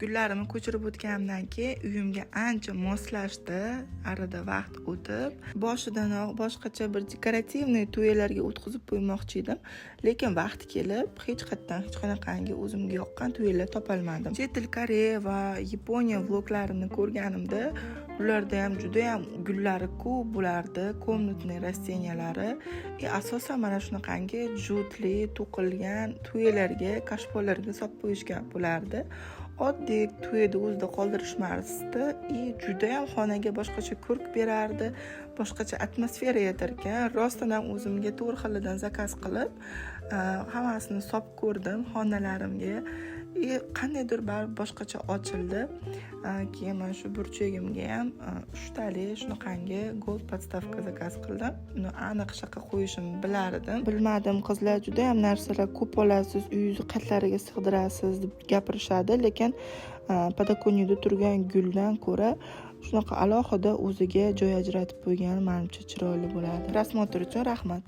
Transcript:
Gullarimni ko'chirib o'tganimdan keyin uyimga ancha moslashdi. Arada vaqt o'tib, boshidanoq boshqacha bir dekorativniy to'ylarga o'tkazib qo'ymoqchi edim, lekin vaqt kelib hech qanaqangi o'zimga yoqqan to'ylar topolmadim. Chet el Koreya va Yaponiya vloglarini ko'rganimda, ularda ham juda ham gullari ko'p bo'lardi, komnatniy rasteniyalari. Asosan mana shunaqangi jutli, to'qilgan to'ylarga, kashfonlarga solib qo'yishgan bo'lardi. Oddiy to'yda o'zida qoldirishmasdi. Juda ham xonaga boshqacha ko'rk berardi, boshqacha atmosfera yatarkan. Rostdan ham o'zimga to'g'ri xilidan zakaz qilib, hammasini solib ko'rdim xonalarimga. Qandaydir baribir boshqacha ochildi. Keyin mana shu burchagimga ham 3 tali shunaqangi gold podstavka zakaz qildim. Uni aniq shaqa qo'yishimni bilardim. Bilmadim, qizlar juda ham narsalar ko'p olasiz, uyingizni qatlariga sig'dirasiz deb gapirishadi, lekin podokonyada turgan guldan ko'ra shunaqa alohida o'ziga joy ajratib qo'ygani menimcha chiroyli bo'ladi. Rasmotr uchun rahmat.